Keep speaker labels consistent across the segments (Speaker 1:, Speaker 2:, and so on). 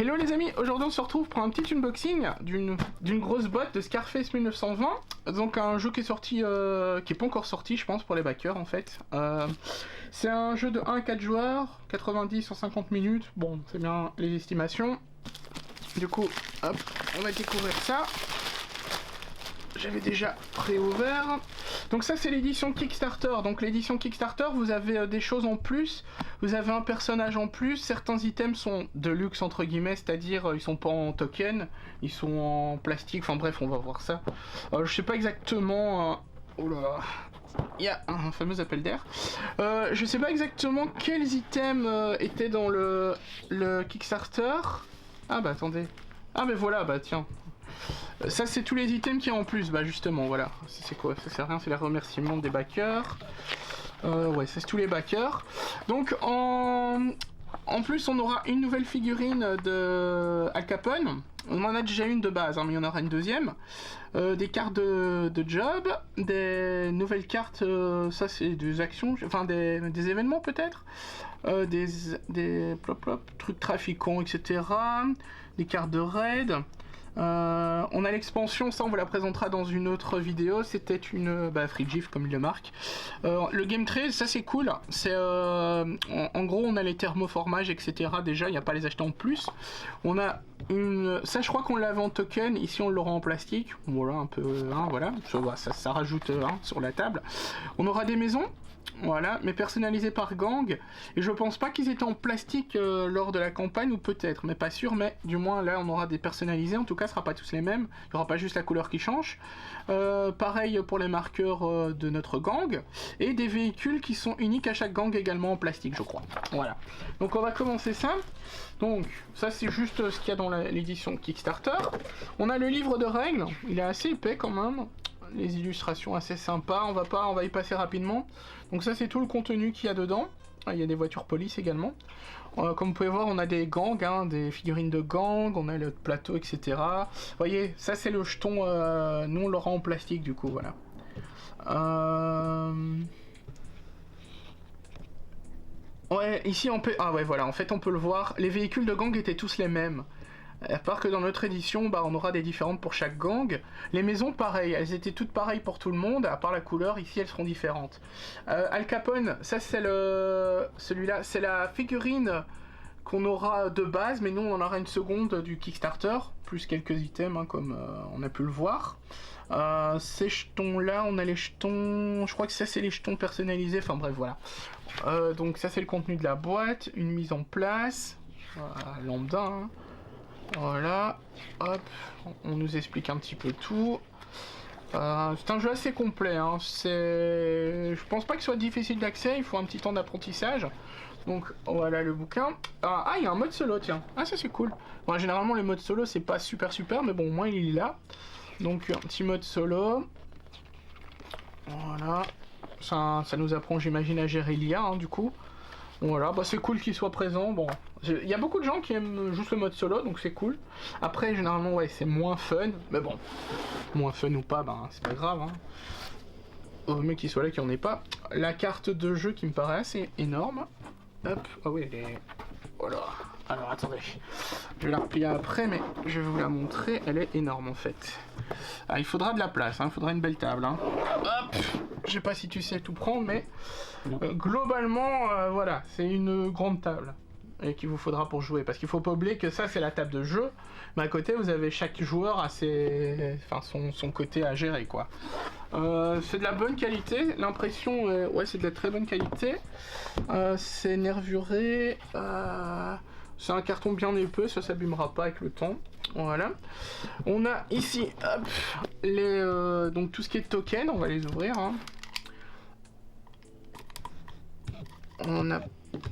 Speaker 1: Hello les amis, aujourd'hui on se retrouve pour un petit unboxing d'une grosse boîte de Scarface 1920. Donc un jeu qui est sorti, qui est pas encore sorti je pense pour les backers en fait. C'est un jeu de 1 à 4 joueurs, 90-150 minutes, bon c'est bien les estimations. Du coup, hop, on va découvrir ça. J'avais déjà préouvert. Donc ça c'est l'édition Kickstarter. Donc l'édition Kickstarter, vous avez des choses en plus. Vous avez un personnage en plus. Certains items sont de luxe entre guillemets, c'est-à-dire ils sont pas en token, ils sont en plastique. Enfin bref, on va voir ça. Je sais pas exactement. Oh là là. Il y a un fameux appel d'air. Je sais pas exactement quels items étaient dans le Kickstarter. Ah bah attendez. Ah mais voilà, bah tiens. Ça c'est tous les items qu'il y a en plus, bah justement voilà, c'est quoi, ça sert à rien, c'est les remerciements des backers. Ouais, c'est tous les backers. Donc en plus on aura une nouvelle figurine de Al Capone. On en a déjà une de base, hein, mais il y en aura une deuxième. Des cartes de job, des nouvelles cartes, ça c'est des actions, enfin des événements peut-être, des trucs trafiquants, etc. Des cartes de raid. On a l'expansion, ça on vous la présentera dans une autre vidéo. C'était une free GIF comme il le marque. Le game trade, ça c'est cool. C'est en gros on a les thermoformages, etc. Déjà il n'y a pas à les acheter en plus. On a une, ça je crois qu'on l'avait en token. Ici on l'aura en plastique. Voilà un peu, hein, voilà. Ça rajoute sur la table. On aura des maisons. Voilà, mais personnalisés par gang. Et je pense pas qu'ils étaient en plastique lors de la campagne, ou peut-être, mais pas sûr. Mais du moins là on aura des personnalisés. En tout cas ce sera pas tous les mêmes. Il n'y aura pas juste la couleur qui change. Pareil pour les marqueurs de notre gang. Et des véhicules qui sont uniques à chaque gang également en plastique je crois. Voilà. Donc on va commencer ça. Donc ça c'est juste ce qu'il y a dans l'édition Kickstarter. On a le livre de règles. Il est assez épais quand même. Les illustrations assez sympas, on va y passer rapidement. Donc ça c'est tout le contenu qu'il y a dedans. Il y a des voitures police également. Comme vous pouvez voir, on a des gangs, hein, des figurines de gang, on a le plateau, etc. Vous voyez, ça c'est le jeton, nous on l'aura en plastique du coup, voilà. Ouais, ici on peut... Ah ouais, voilà, en fait on peut le voir, les véhicules de gang étaient tous les mêmes. À part que dans notre édition, on aura des différentes pour chaque gang. Les maisons, pareil, elles étaient toutes pareilles pour tout le monde, à part la couleur, ici elles seront différentes. Al Capone, ça c'est celui-là, c'est la figurine qu'on aura de base, mais nous on en aura une seconde du Kickstarter, plus quelques items, hein, comme on a pu le voir. Ces jetons-là, on a les jetons, je crois que ça c'est les jetons personnalisés, enfin bref, voilà. Donc ça c'est le contenu de la boîte, une mise en place, lambda, hein. Voilà, hop, on nous explique un petit peu tout. C'est un jeu assez complet, hein. Je pense pas qu'il soit difficile d'accès, il faut un petit temps d'apprentissage. Donc voilà le bouquin. Ah, il y a un mode solo, tiens. Ah, ça c'est cool. Bon, généralement le mode solo c'est pas super, mais bon, au moins il est là. Donc un petit mode solo. Voilà. Ça nous apprend, j'imagine, à gérer l'IA, hein, du coup. Voilà, c'est cool qu'il soit présent. Bon, il y a beaucoup de gens qui aiment juste le mode solo, donc c'est cool. Après, généralement, ouais, c'est moins fun, mais bon, moins fun ou pas, c'est pas grave. Hein. Au mieux qu'il soit là, qu'il n'y en ait pas. La carte de jeu qui me paraît assez énorme. Hop, ah oui, elle est... Voilà. Alors attendez, je vais la replier après, mais je vais vous la montrer. Elle est énorme en fait. Ah, il faudra de la place, hein. Il faudra une belle table. Hein. Hop. Je sais pas si tu sais tout prendre, mais globalement, voilà, c'est une grande table et qu'il vous faudra pour jouer. Parce qu'il faut pas oublier que ça, c'est la table de jeu, mais à côté, vous avez chaque joueur à son côté à gérer, quoi. C'est de la bonne qualité, l'impression, ouais, c'est de la très bonne qualité. C'est nervuré, c'est un carton bien épais, ça s'abîmera pas avec le temps. Voilà. On a ici, hop, donc tout ce qui est token, on va les ouvrir. Hein. On a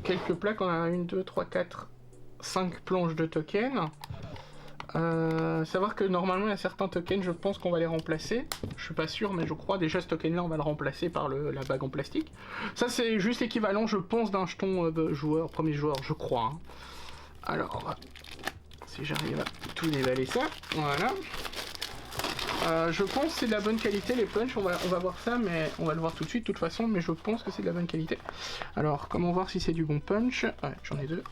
Speaker 1: quelques plaques, on a 1, 2, 3, 4, 5 planches de tokens. Savoir que normalement il y a certains tokens, je pense qu'on va les remplacer. Je suis pas sûr, mais je crois déjà ce token là on va le remplacer par la bague en plastique. Ça c'est juste l'équivalent, je pense, d'un jeton joueur, premier joueur, je crois. Hein. Alors, si j'arrive à tout déballer ça, voilà. Je pense que c'est de la bonne qualité les punchs, on va voir ça, mais on va le voir tout de suite de toute façon, mais je pense que c'est de la bonne qualité. Alors, comment voir si c'est du bon punch? Ouais, j'en ai deux.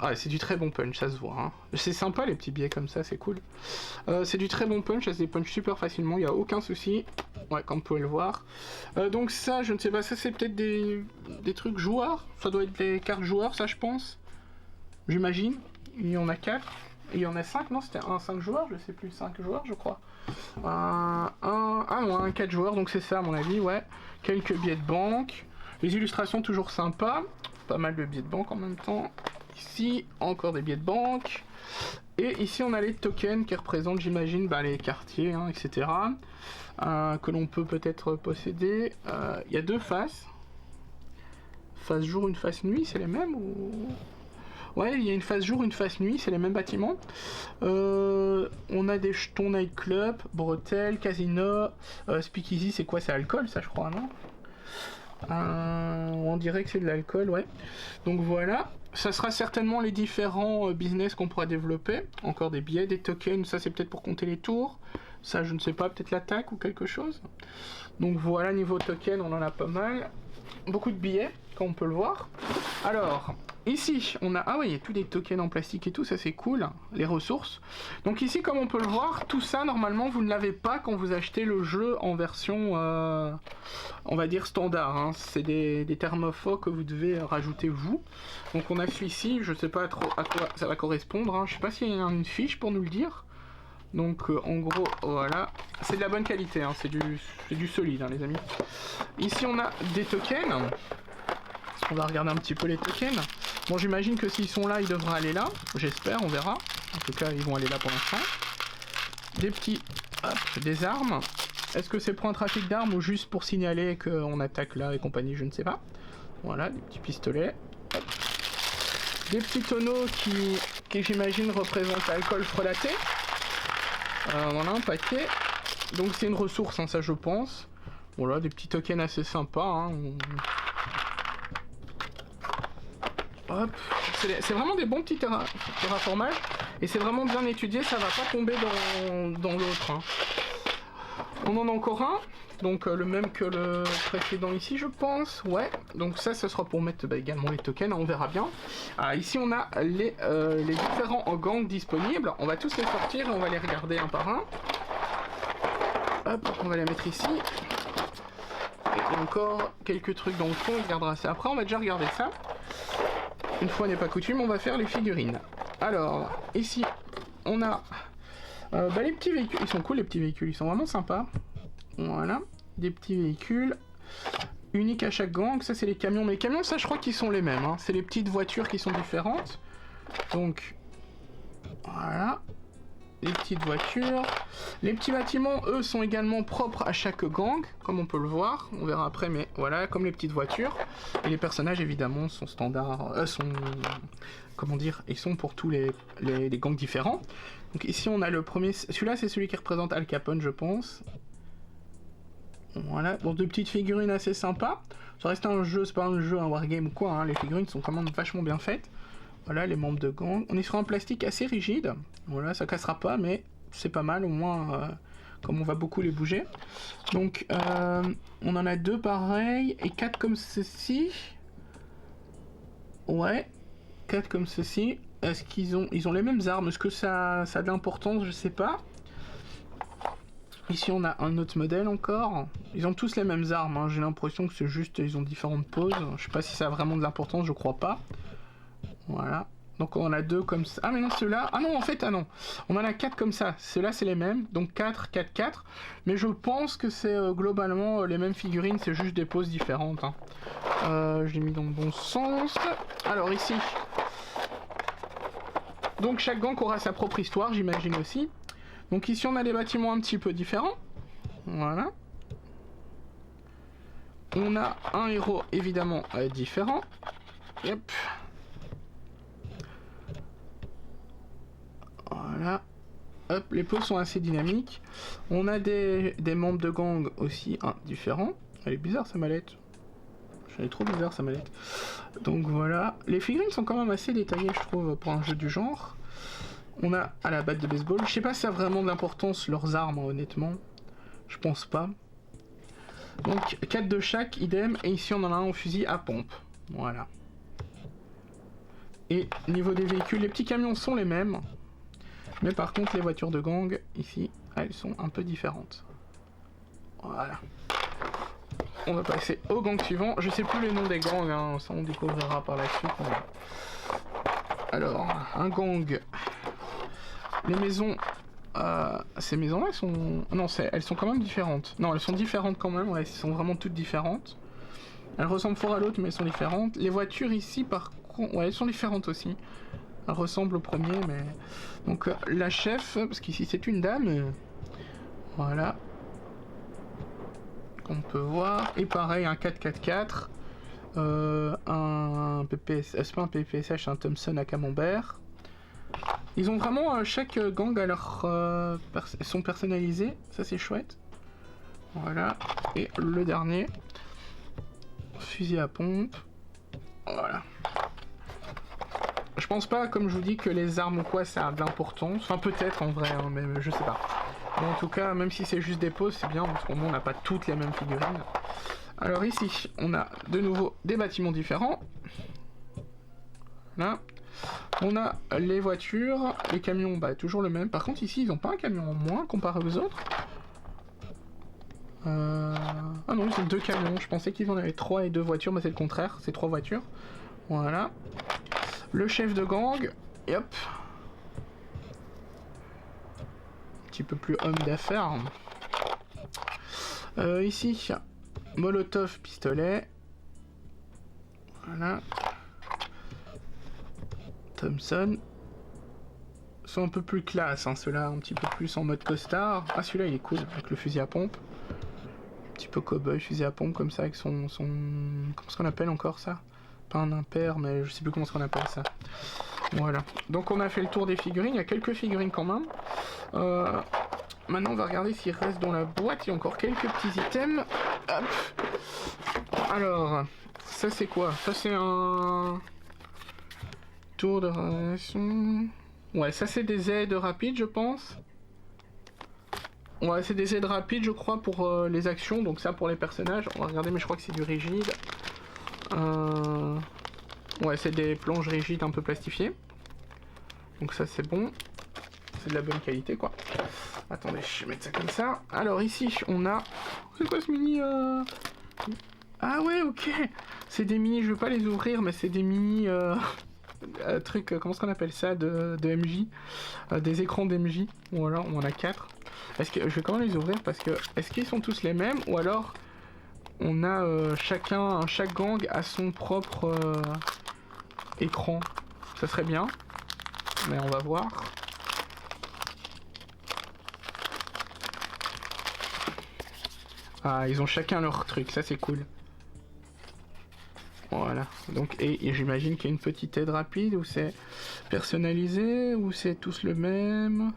Speaker 1: Ah, c'est du très bon punch, ça se voit. Hein. C'est sympa les petits billets comme ça, c'est cool. C'est du très bon punch, ça se dépunch super facilement, il n'y a aucun souci. Ouais, comme vous pouvez le voir. Donc ça, je ne sais pas, ça c'est peut-être des trucs joueurs. Ça doit être des cartes joueurs, ça je pense. J'imagine. Il y en a 4. Et il y en a 5, non, c'était un 5 joueurs, je sais plus, 5 joueurs je crois. Ah non, un 4 joueurs, donc c'est ça à mon avis, ouais. Quelques billets de banque. Les illustrations toujours sympas. Pas mal de billets de banque en même temps. Ici, encore des billets de banque. Et ici, on a les tokens qui représentent, j'imagine, les quartiers, hein, etc. Que l'on peut peut-être posséder. Il y a 2 faces. Face jour, une face nuit, c'est les mêmes ou... Ouais, il y a une face jour, une face nuit, c'est les mêmes bâtiments. On a des jetons nightclub, bretelles, casino, speakeasy, c'est quoi? C'est alcool, ça, je crois, non? On dirait que c'est de l'alcool, ouais. Donc voilà. Ça sera certainement les différents business qu'on pourra développer. Encore des billets, des tokens, ça c'est peut-être pour compter les tours. Ça je ne sais pas, peut-être l'attaque ou quelque chose. Donc voilà, niveau token, on en a pas mal. Beaucoup de billets, comme on peut le voir. Alors, ici, on a... Ah oui, il y a tous des tokens en plastique et tout, ça c'est cool. Les ressources. Donc ici, comme on peut le voir, tout ça, normalement, vous ne l'avez pas quand vous achetez le jeu en version, on va dire, standard. Hein. C'est des thermophores que vous devez rajouter vous. Donc on a celui-ci, je sais pas trop à quoi ça va correspondre. Hein. Je sais pas s'il y a une fiche pour nous le dire. Donc en gros, voilà. C'est de la bonne qualité, hein. C'est du solide, hein, les amis. Ici, on a des tokens. On va regarder un petit peu les tokens. Bon, j'imagine que s'ils sont là, ils devraient aller là. J'espère, on verra. En tout cas, ils vont aller là pour l'instant. Des petits... Hop, des armes. Est-ce que c'est pour un trafic d'armes ou juste pour signaler qu'on attaque là et compagnie? Je ne sais pas. Voilà, des petits pistolets. Hop. Des petits tonneaux qui j'imagine, représentent l'alcool frelaté. Voilà, un paquet. Donc c'est une ressource, hein, ça je pense. Voilà, des petits tokens assez sympas. Hein. Hop, c'est vraiment des bons petits terraformages et c'est vraiment bien étudié, ça va pas tomber dans l'autre. Hein. On en a encore un, donc le même que le précédent ici je pense, ouais. Donc ça sera pour mettre également les tokens, on verra bien. Ici on a les différents gangs disponibles, on va tous les sortir et on va les regarder un par un. Hop, on va les mettre ici. Et encore quelques trucs dans le fond, on regardera ça après, on va déjà regarder ça. Une fois n'est pas coutume, on va faire les figurines. Alors, ici, on a les petits véhicules. Ils sont cool, les petits véhicules, ils sont vraiment sympas. Voilà, des petits véhicules. Uniques à chaque gang, ça c'est les camions. Mais les camions, ça je crois qu'ils sont les mêmes. Hein. C'est les petites voitures qui sont différentes. Donc, voilà. Les petites voitures. Les petits bâtiments, eux, sont également propres à chaque gang, comme on peut le voir. On verra après, mais voilà, comme les petites voitures. Et les personnages, évidemment, sont standards... comment dire? Ils sont pour tous les gangs différents. Donc ici, on a le premier... Celui-là, c'est celui qui représente Al Capone, je pense. Voilà, bon, 2 petites figurines assez sympas. Ça reste un jeu, c'est pas un jeu, un wargame ou quoi. Hein. Les figurines sont quand même vachement bien faites. Voilà, les membres de gang. On est sur un plastique assez rigide. Voilà, ça cassera pas, mais c'est pas mal, au moins, comme on va beaucoup les bouger. Donc, on en a 2 pareils, et 4 comme ceci. Ouais, 4 comme ceci. Est-ce qu'ils ont les mêmes armes? Est-ce que ça a de l'importance? Je sais pas. Ici, on a un autre modèle encore. Ils ont tous les mêmes armes, hein. J'ai l'impression que c'est juste, ils ont différentes poses. Je sais pas si ça a vraiment de l'importance, je crois pas. Voilà. Donc on a 2 comme ça. Ah mais non, ceux-là... Ah non, en fait, ah non. On en a 4 comme ça. Ceux-là, c'est les mêmes. Donc 4, 4, 4. Mais je pense que c'est globalement les mêmes figurines. C'est juste des poses différentes. Hein. Je l'ai mis dans le bon sens. Alors ici... Donc chaque gang aura sa propre histoire, j'imagine aussi. Donc ici, on a des bâtiments un petit peu différents. Voilà. On a un héros, évidemment, différent. Yep. Voilà. Hop, les poses sont assez dynamiques. On a des membres de gang aussi différents. Elle est bizarre sa mallette. Elle est trop bizarre sa mallette. Donc voilà. Les figurines sont quand même assez détaillées, je trouve, pour un jeu du genre. On a à la batte de baseball. Je sais pas si ça a vraiment de l'importance leurs armes, honnêtement. Je pense pas. Donc 4 de chaque, idem. Et ici on en a un au fusil à pompe. Voilà. Et niveau des véhicules, les petits camions sont les mêmes. Mais par contre, les voitures de gang, ici, elles sont un peu différentes. Voilà. On va passer au gang suivant. Je sais plus les noms des gangs, hein, ça on découvrira par la suite. Alors, un gang. Les maisons... ces maisons-là, elles sont... Non, elles sont quand même différentes. Non, elles sont différentes quand même, ouais, elles sont vraiment toutes différentes. Elles ressemblent fort à l'autre, mais elles sont différentes. Les voitures ici, par contre... Ouais, elles sont différentes aussi. Elles ressemblent au premier, mais... Donc, la chef, parce qu'ici c'est une dame. Voilà. On peut voir, et pareil un 4x4, un PPS, c'est pas un PPSH, un Thompson à camembert. Ils ont vraiment chaque gang à leur sont personnalisés, ça c'est chouette. Voilà, et le dernier, fusil à pompe. Voilà. Je pense pas, comme je vous dis, que les armes ou quoi ça a de l'importance, enfin peut-être en vrai, hein, mais je sais pas. Mais en tout cas, même si c'est juste des poses, c'est bien, parce qu'au moins on n'a pas toutes les mêmes figurines. Alors ici, on a de nouveau des bâtiments différents. Là. On a les voitures, les camions, bah toujours le même. Par contre ici, ils n'ont pas un camion en moins comparé aux autres. Ah non, ils ont 2 camions. Je pensais qu'ils en avaient 3 et 2 voitures, mais c'est le contraire, c'est 3 voitures. Voilà. Le chef de gang, et hop. Un peu plus homme d'affaires. Ici, Molotov pistolet. Voilà. Thompson. Sont un peu plus classe, hein, ceux-là un petit peu plus en mode costard. Ah, celui-là il est cool avec le fusil à pompe. Un petit peu cow-boy, fusil à pompe comme ça avec son... Comment est-ce qu'on appelle encore ça? Pas un impair, mais je sais plus comment est-ce qu'on appelle ça. Voilà. Donc on a fait le tour des figurines. Il y a quelques figurines quand même. Maintenant on va regarder s'il reste dans la boîte. Il y a encore quelques petits items. Hop. Alors, ça c'est quoi? Ça c'est un... Tour de relation... Ouais, ça c'est des aides rapides je pense. Ouais, c'est des aides rapides je crois pour les actions. Donc ça pour les personnages. On va regarder, mais je crois que c'est du rigide. Ouais, c'est des planches rigides un peu plastifiées. Donc ça c'est bon. C'est de la bonne qualité quoi. Attendez, je vais mettre ça comme ça. Alors ici on a... C'est quoi ce mini Ah ouais, ok. C'est des mini, je veux pas les ouvrir, mais c'est des mini... trucs, comment est-ce qu'on appelle ça, de MJ. Des écrans d'MJ. Voilà, on en a 4. Est-ce que... Je vais quand même les ouvrir parce que... Est-ce qu'ils sont tous les mêmes ou alors... On a chaque gang a son propre écran. Ça serait bien. Mais on va voir. Ah, ils ont chacun leur truc, ça c'est cool. Voilà. Donc, et j'imagine qu'il y a une petite aide rapide où c'est personnalisé, ou c'est tous le même.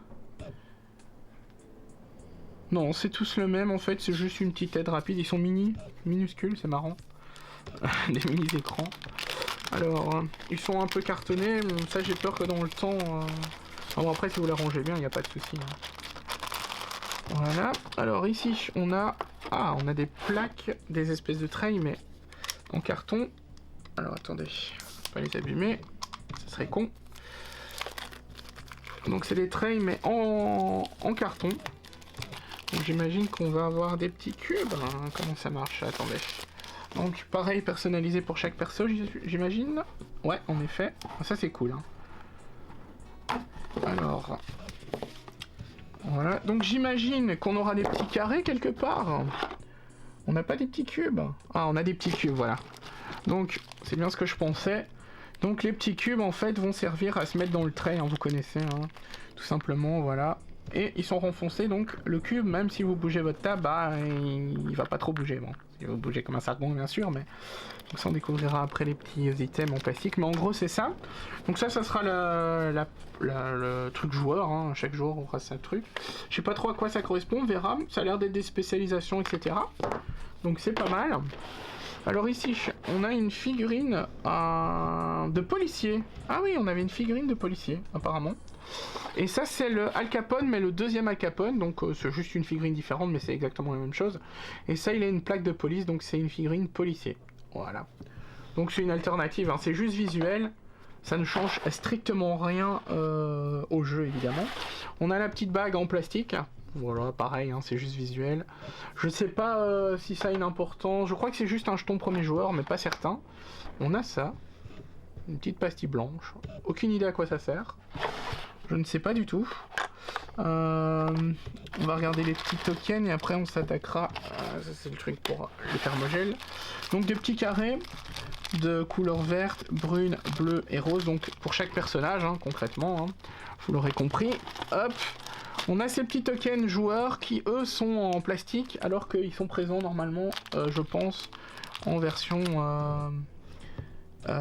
Speaker 1: Non, c'est tous le même en fait, c'est juste une petite aide rapide. Ils sont minuscules, c'est marrant. Des mini-écrans. Alors, ils sont un peu cartonnés, ça j'ai peur que dans le temps... Bon, après si vous les rangez bien, il n'y a pas de souci. Hein. Voilà, alors ici on a... Ah, on a des plaques, des espèces de trays, mais en carton. Alors attendez, pas les abîmer, ça serait con. Donc c'est des trays, mais en carton. Donc j'imagine qu'on va avoir des petits cubes. Hein. Comment ça marche? Attendez. Donc pareil, personnalisé pour chaque perso, j'imagine. Ouais, en effet. Ça c'est cool. Hein. Alors... Voilà. Donc j'imagine qu'on aura des petits carrés quelque part. On n'a pas des petits cubes. Ah, on a des petits cubes, voilà. Donc, c'est bien ce que je pensais. Donc les petits cubes, en fait, vont servir à se mettre dans le tray, hein, vous connaissez. Hein. Tout simplement, voilà. Et ils sont renfoncés, donc le cube, même si vous bougez votre table, bah, il va pas trop bouger. Bon, il va bouger comme un sargon, bien sûr, mais... Donc ça, on découvrira après les petits items en plastique. Mais en gros, c'est ça. Donc ça sera le truc joueur. Hein. Chaque joueur aura sa truc. Je sais pas trop à quoi ça correspond, on verra. Ça a l'air d'être des spécialisations, etc. Donc c'est pas mal. Alors ici, on a une figurine de policier. Ah oui, on avait une figurine de policier, apparemment. Et ça, c'est le Al Capone, mais le deuxième Al Capone. Donc c'est juste une figurine différente, mais c'est exactement la même chose. Et ça, il a une plaque de police, donc c'est une figurine policier. Voilà. Donc c'est une alternative, hein. C'est juste visuel. Ça ne change strictement rien au jeu, évidemment. On a la petite bague en plastique. Voilà, pareil, hein, c'est juste visuel. Je sais pas si ça a une importance. Je crois que c'est juste un jeton premier joueur, mais pas certain. On a ça. Une petite pastille blanche. Aucune idée à quoi ça sert. Je ne sais pas du tout. On va regarder les petits tokens et après on s'attaquera. Ça c'est le truc pour le thermogel. Donc des petits carrés de couleur verte, brune, bleue et rose. Donc pour chaque personnage, hein, concrètement. Hein, vous l'aurez compris. Hop. On a ces petits tokens joueurs qui eux sont en plastique alors qu'ils sont présents normalement, je pense, en version...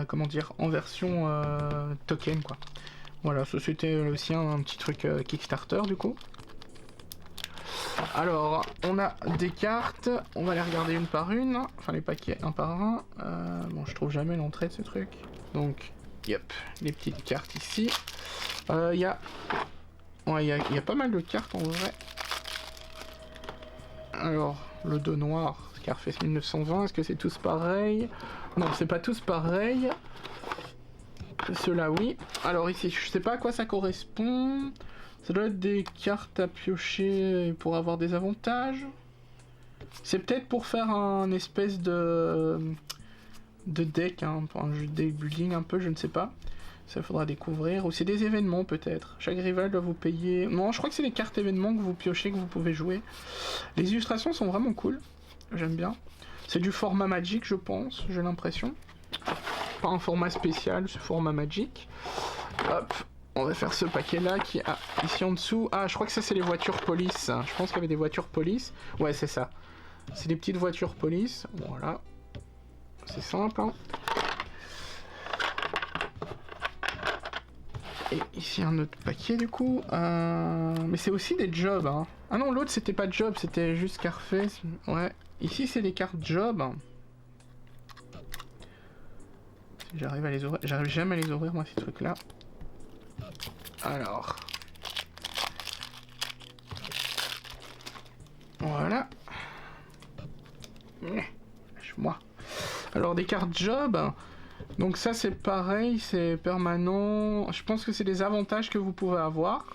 Speaker 1: comment dire, en version token quoi. Voilà, ça c'était aussi un petit truc Kickstarter du coup. Alors, on a des cartes, on va les regarder une par une, enfin les paquets un par un. Bon, je trouve jamais l'entrée de ce truc. Donc, yep, les petites cartes ici. Il y a pas mal de cartes en vrai. Alors, le dos noir, Scarface 1920, est-ce que c'est tous pareil? Non, c'est pas tous pareil. Ceux-là, oui. Alors ici, je sais pas à quoi ça correspond. Ça doit être des cartes à piocher pour avoir des avantages. C'est peut-être pour faire un espèce de deck, hein, pour un jeu de deck building un peu, je ne sais pas. Ça faudra découvrir. Ou c'est des événements peut-être. Chaque rival doit vous payer... Non, je crois que c'est des cartes événements que vous piochez, que vous pouvez jouer. Les illustrations sont vraiment cool. J'aime bien. C'est du format Magic, je pense, j'ai l'impression. Pas un format spécial, ce format Magic. Hop, on va faire ce paquet-là qui a ici en dessous. Ah, je crois que ça, c'est les voitures police. Je pense qu'il y avait des voitures police. Ouais, c'est ça. C'est des petites voitures police. Voilà. C'est simple, hein. Et ici, un autre paquet, du coup. Mais c'est aussi des jobs, hein. Ah non, l'autre, c'était pas job, c'était juste Scarface. Ouais. Ici, c'est des cartes job. J'arrive à les ouvrir. J'arrive jamais à les ouvrir, moi, ces trucs-là. Alors. Voilà. Lâche-moi. Alors, des cartes job. Donc ça, c'est pareil, c'est permanent. Je pense que c'est des avantages que vous pouvez avoir.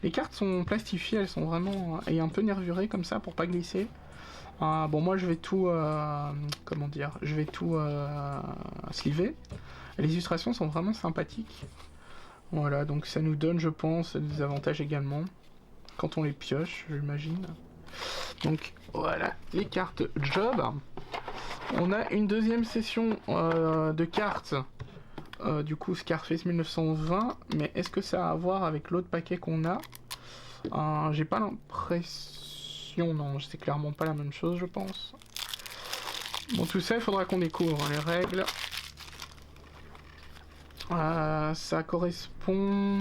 Speaker 1: Les cartes sont plastifiées, elles sont vraiment... et un peu nervurées comme ça pour pas glisser. Bon, moi je vais tout, comment dire, je vais tout sliver. Les illustrations sont vraiment sympathiques. Voilà, donc ça nous donne, je pense, des avantages également. Quand on les pioche, j'imagine. Donc voilà, les cartes job. On a une deuxième session de cartes. Du coup, Scarface 1920. Mais est-ce que ça a à voir avec l'autre paquet qu'on a? J'ai pas l'impression... Non, c'est clairement pas la même chose, je pense. Bon, tout ça, il faudra qu'on découvre les règles. Ça correspond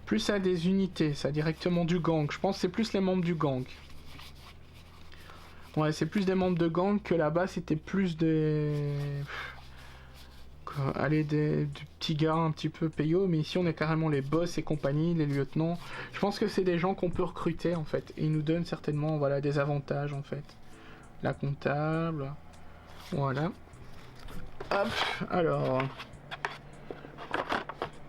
Speaker 1: plus à des unités, ça, directement du gang. Je pense que c'est plus les membres du gang. Ouais, c'est plus des membres de gang que là-bas, c'était plus des... Allez, des petits gars un petit peu payaux, mais ici on est carrément les boss et compagnie, les lieutenants. Je pense que c'est des gens qu'on peut recruter en fait, et ils nous donnent certainement, voilà, des avantages en fait. La comptable, voilà. Hop, alors...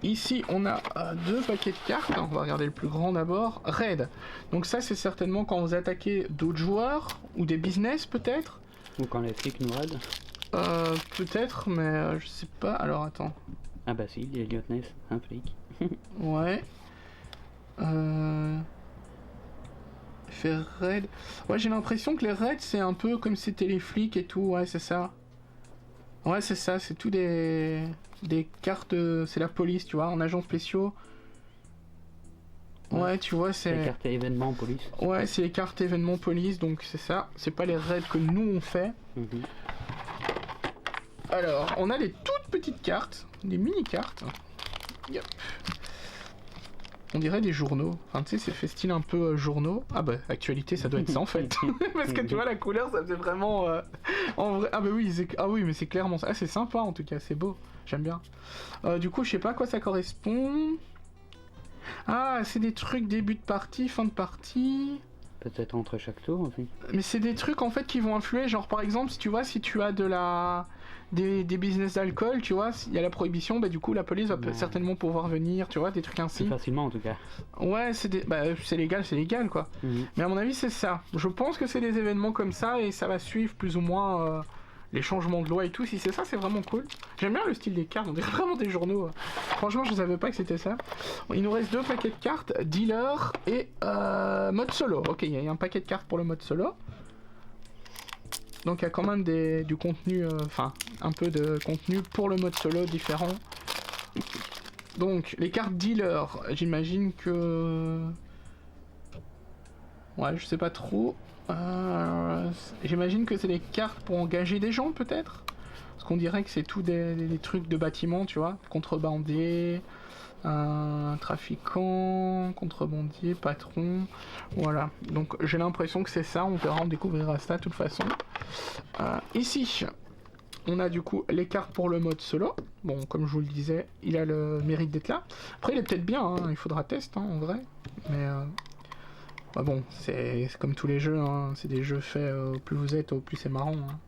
Speaker 1: Ici on a deux paquets de cartes, on va regarder le plus grand d'abord. Raid, donc ça c'est certainement quand vous attaquez d'autres joueurs, ou des business peut-être.
Speaker 2: Ou quand les flics nous raident.
Speaker 1: Peut-être, mais je sais pas. Alors attends.
Speaker 2: Ah bah si, les lieutenants, un flic.
Speaker 1: Ouais. Faire raid. Ouais, j'ai l'impression que les raids c'est un peu comme si c'était les flics et tout. Ouais, c'est ça. Ouais, c'est ça. C'est tout des cartes. C'est la police, tu vois, en agents spéciaux. Ouais, tu vois, c'est...
Speaker 2: Les cartes événements police.
Speaker 1: Ouais, c'est les cartes événements police, donc c'est ça. C'est pas les raids que nous on fait. Alors, on a des toutes petites cartes, des mini-cartes. Yep. On dirait des journaux. Enfin, tu sais, c'est fait style un peu journaux. Ah bah, actualité, ça doit être ça en fait. Parce que tu vois, la couleur, ça fait vraiment... En vrai... Ah bah oui, ah oui, mais c'est clairement ça. Ah, c'est sympa en tout cas, c'est beau. J'aime bien. Du coup, je sais pas à quoi ça correspond. Ah, c'est des trucs début de partie, fin de partie...
Speaker 2: Peut-être entre chaque tour aussi.
Speaker 1: Mais c'est des trucs en fait qui vont influer, genre par exemple si tu vois, si tu as des business d'alcool, tu vois, s'il y a la prohibition, bah du coup la police va certainement pouvoir venir, tu vois, des trucs ainsi.
Speaker 2: Plus facilement en tout cas.
Speaker 1: Ouais, c'est légal quoi. Mais à mon avis c'est ça. Je pense que c'est des événements comme ça et ça va suivre plus ou moins les changements de loi et tout. Si c'est ça, c'est vraiment cool. J'aime bien le style des cartes, on dirait vraiment des journaux. Franchement, je savais pas que c'était ça. Il nous reste 2 paquets de cartes, dealer et mode solo. Ok, il y a un paquet de cartes pour le mode solo. Donc il y a quand même du contenu, enfin un peu de contenu pour le mode solo différent. Donc les cartes dealer, j'imagine que... Ouais, je sais pas trop. J'imagine que c'est des cartes pour engager des gens peut-être. Parce qu'on dirait que c'est tout des trucs de bâtiment, tu vois. Contrebandier, un trafiquant, contrebandier, patron. Voilà. Donc j'ai l'impression que c'est ça. On verra, on découvrira ça de toute façon. Ici, on a du coup les cartes pour le mode solo. Bon, comme je vous le disais, il a le mérite d'être là. Après, il est peut-être bien, hein. Il faudra tester en vrai. Mais... Bah bon, c'est comme tous les jeux, hein. C'est des jeux faits, au plus vous êtes, au plus c'est marrant, hein.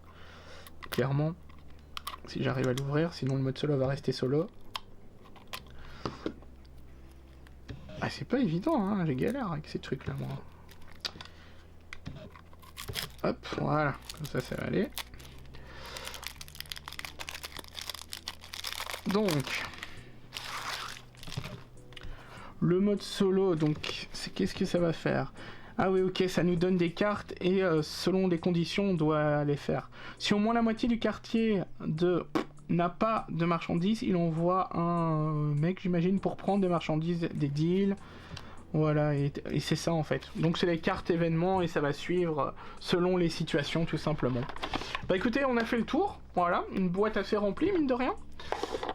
Speaker 1: Clairement. Si j'arrive à l'ouvrir, sinon le mode solo va rester solo. Ah, c'est pas évident, hein. J'ai galère avec ces trucs là, moi. Hop, voilà, comme ça va aller. Donc... Le mode solo, donc, qu'est-ce que ça va faire? Ah oui, ok, ça nous donne des cartes et selon les conditions, on doit les faire. Si au moins la moitié du quartier n'a pas de marchandises, il envoie un mec, j'imagine, pour prendre des marchandises, des deals. Voilà, et c'est ça en fait. Donc c'est les cartes événements et ça va suivre selon les situations, tout simplement. Bah écoutez, on a fait le tour. Voilà, une boîte assez remplie, mine de rien.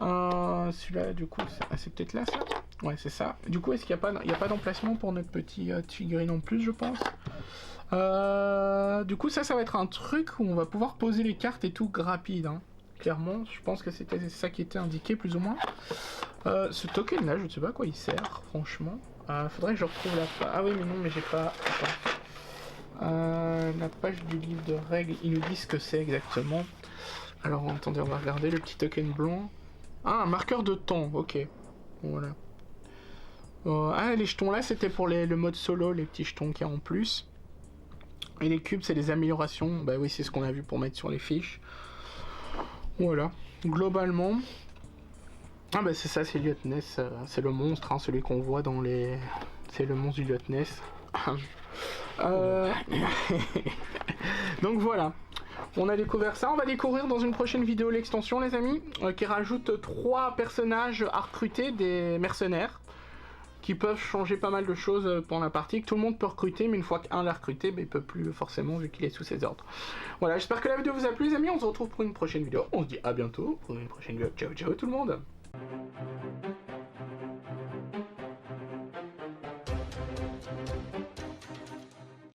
Speaker 1: Celui-là, du coup, c'est peut-être là, ça? Ouais, c'est ça. Du coup, est-ce qu'il n'y a pas d'emplacement pour notre petit figurine en plus, je pense? Du coup, ça va être un truc où on va pouvoir poser les cartes et tout rapide, hein. Clairement, je pense que c'était ça qui était indiqué, plus ou moins. Ce token-là, je ne sais pas à quoi il sert, franchement. Faudrait que je retrouve la page. Ah oui, mais non, mais j'ai pas... la page du livre de règles, ils nous disent ce que c'est exactement. Alors, attendez, on va regarder le petit token blanc. Ah, un marqueur de temps, ok. Voilà. Les jetons là, c'était pour le mode solo, les petits jetons qu'il y a en plus. Et les cubes, c'est les améliorations. Bah oui, c'est ce qu'on a vu pour mettre sur les fiches. Voilà. Globalement... Ah bah c'est ça, c'est Lieuteness. C'est le monstre, hein, celui qu'on voit dans les... C'est le monstre du Lieuteness. Donc voilà. On a découvert ça, on va découvrir dans une prochaine vidéo l'extension, les amis, qui rajoute 3 personnages à recruter, des mercenaires, qui peuvent changer pas mal de choses pendant la partie, que tout le monde peut recruter, mais une fois qu'un l'a recruté, bah, il peut plus forcément vu qu'il est sous ses ordres. Voilà, j'espère que la vidéo vous a plu, les amis, on se retrouve pour une prochaine vidéo, on se dit à bientôt pour une prochaine vidéo, ciao ciao tout le monde.